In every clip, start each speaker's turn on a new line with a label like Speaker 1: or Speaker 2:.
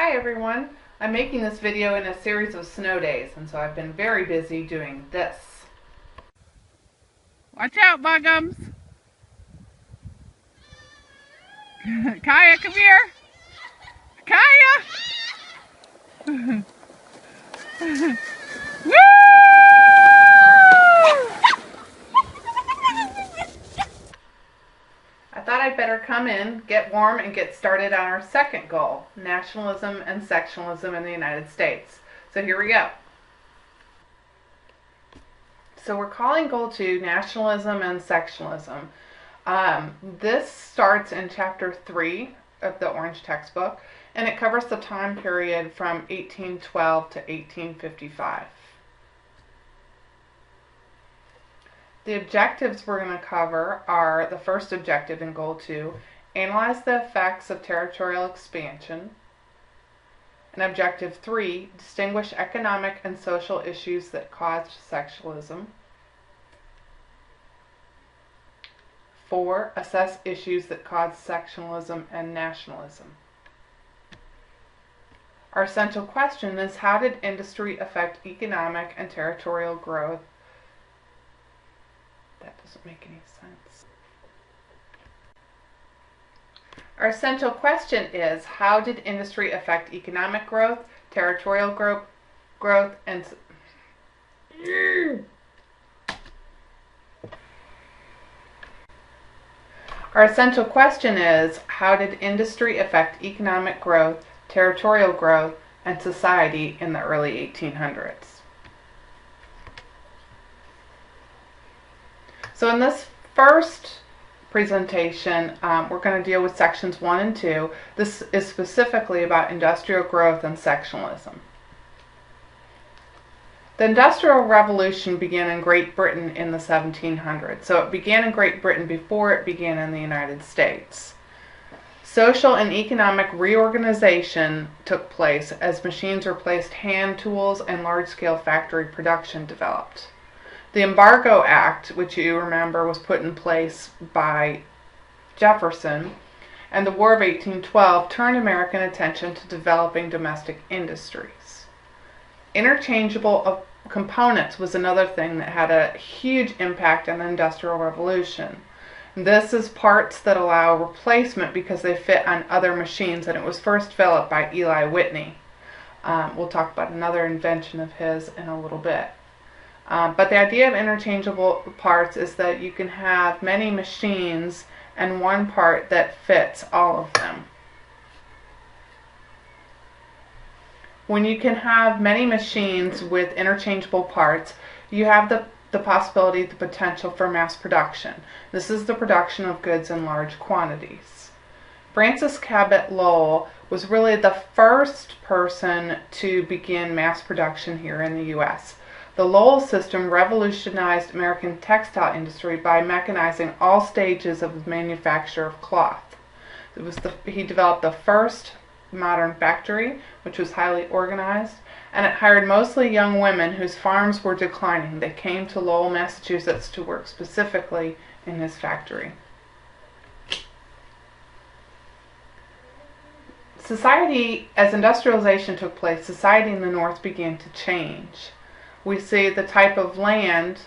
Speaker 1: Hi everyone! I'm making this video in a series of snow days, and so I've been very busy doing this.
Speaker 2: Watch out, Buggums! Kaya, come here! Kaya! Woo!
Speaker 1: I thought I'd better come in, get warm, and get started on our second goal, nationalism and sectionalism in the United States. So here we go. So we're calling Goal 2 Nationalism and Sectionalism. This starts in Chapter 3 of the Orange textbook, and it covers the time period from 1812 to 1855. The objectives we're going to cover are: the first objective in Goal 2, analyze the effects of territorial expansion. And Objective 3, distinguish economic and social issues that caused sectionalism. 4, assess issues that caused sectionalism and nationalism. Our essential question is: how did industry affect economic and territorial growth? That doesn't make any sense. Our essential question is: how did industry affect economic growth, territorial growth, and Our essential question is: how did industry affect economic growth, territorial growth, and society in the early 1800s? So in this first presentation, we're going to deal with sections 1 and 2. This is specifically about industrial growth and sectionalism. The Industrial Revolution began in Great Britain in the 1700s. So it began in Great Britain before it began in the United States. Social and economic reorganization took place as machines replaced hand tools and large-scale factory production developed. The Embargo Act, which you remember was put in place by Jefferson, and the War of 1812 turned American attention to developing domestic industries. Interchangeable components was another thing that had a huge impact on the Industrial Revolution. This is parts that allow replacement because they fit on other machines, and it was first developed by Eli Whitney. We'll talk about another invention of his in a little bit. But the idea of interchangeable parts is that you can have many machines and one part that fits all of them. When you can have many machines with interchangeable parts, you have the possibility, the potential for mass production. This is the production of goods in large quantities. Francis Cabot Lowell was really the first person to begin mass production here in the U.S. The Lowell system revolutionized American textile industry by mechanizing all stages of the manufacture of cloth. He developed the first modern factory, which was highly organized, and it hired mostly young women whose farms were declining. They came to Lowell, Massachusetts to work specifically in his factory. Society, as industrialization took place, society in the North began to change. We see the type of land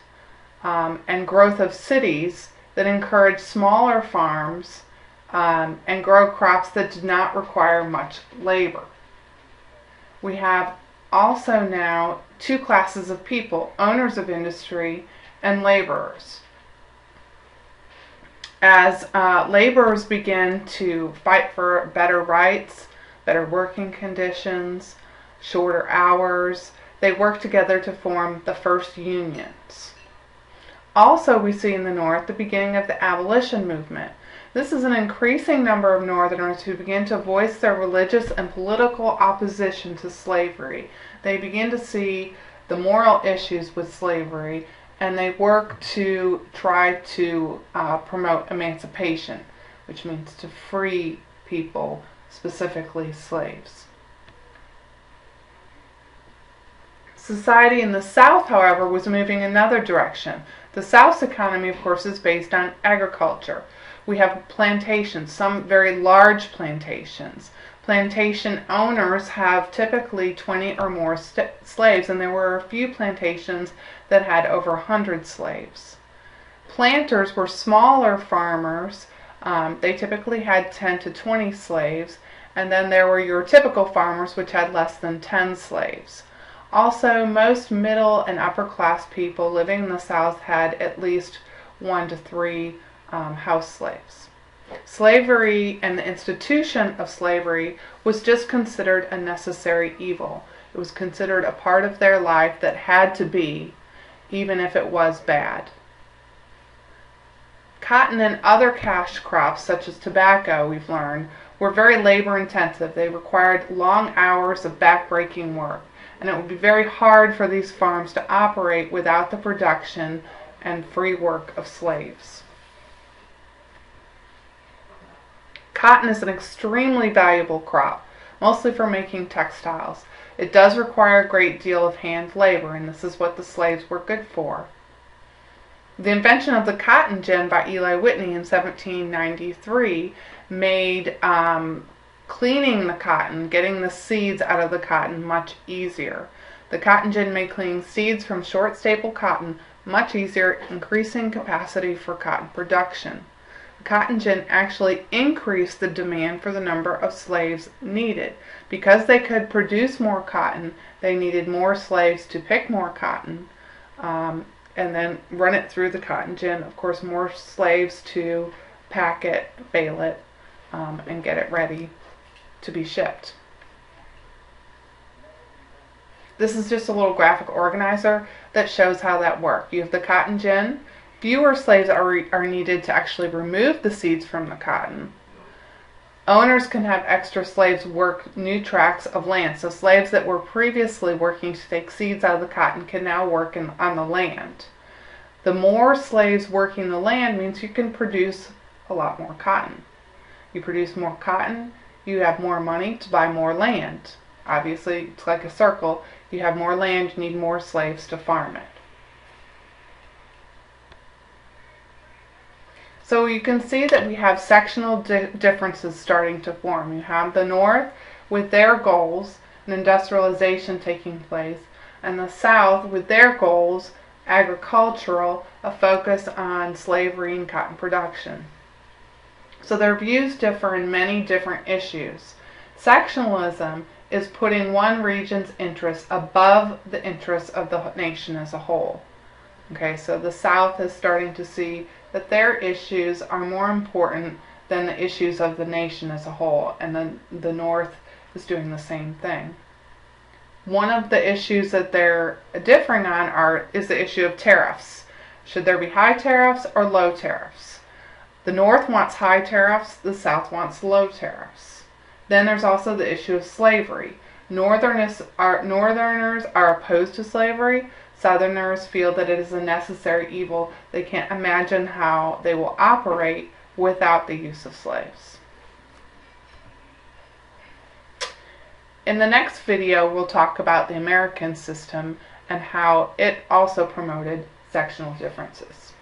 Speaker 1: and growth of cities that encourage smaller farms and grow crops that did not require much labor. We have also now two classes of people: owners of industry and laborers. As laborers begin to fight for better rights, better working conditions, shorter hours, they work together to form the first unions. Also, we see in the North the beginning of the abolition movement. This is an increasing number of Northerners who begin to voice their religious and political opposition to slavery. They begin to see the moral issues with slavery, and they work to try to promote emancipation, which means to free people, specifically slaves. Society in the South, however, was moving another direction. The South's economy, of course, is based on agriculture. We have plantations, some very large plantations. Plantation owners have typically 20 or more slaves, and there were a few plantations that had over 100 slaves. Planters were smaller farmers. They typically had 10 to 20 slaves, and then there were your typical farmers, which had less than 10 slaves. Also, most middle and upper class people living in the South had at least 1 to 3 house slaves. Slavery and the institution of slavery was just considered a necessary evil. It was considered a part of their life that had to be, even if it was bad. Cotton and other cash crops, such as tobacco, we've learned, were very labor intensive. They required long hours of back-breaking work, and it would be very hard for these farms to operate without the production and free work of slaves. Cotton is an extremely valuable crop, mostly for making textiles. It does require a great deal of hand labor, and this is what the slaves were good for. The invention of the cotton gin by Eli Whitney in 1793 made cleaning the cotton, getting the seeds out of the cotton, much easier. The cotton gin made cleaning seeds from short staple cotton much easier, increasing capacity for cotton production. Cotton gin actually increased the demand for the number of slaves needed. Because they could produce more cotton, they needed more slaves to pick more cotton and then run it through the cotton gin. Of course, more slaves to pack it, bale it, and get it ready to be shipped. This is just a little graphic organizer that shows how that worked. You have the cotton gin. Fewer slaves are needed to actually remove the seeds from the cotton. Owners can have extra slaves work new tracts of land. So slaves that were previously working to take seeds out of the cotton can now work on the land. The more slaves working the land means you can produce a lot more cotton. You produce more cotton, you have more money to buy more land. Obviously, it's like a circle. You have more land, you need more slaves to farm it. So you can see that we have sectional differences starting to form. You have the North with their goals and industrialization taking place, and the South with their goals, agricultural, a focus on slavery and cotton production. So their views differ in many different issues. Sectionalism is putting one region's interests above the interests of the nation as a whole. Okay, so the South is starting to see that their issues are more important than the issues of the nation as a whole, and then the North is doing the same thing. One of the issues that they're differing on is the issue of tariffs. Should there be high tariffs or low tariffs? The North wants high tariffs, the South wants low tariffs. Then there's also the issue of slavery. Northerners are opposed to slavery. Southerners feel that it is a necessary evil. They can't imagine how they will operate without the use of slaves. In the next video, we'll talk about the American system and how it also promoted sectional differences.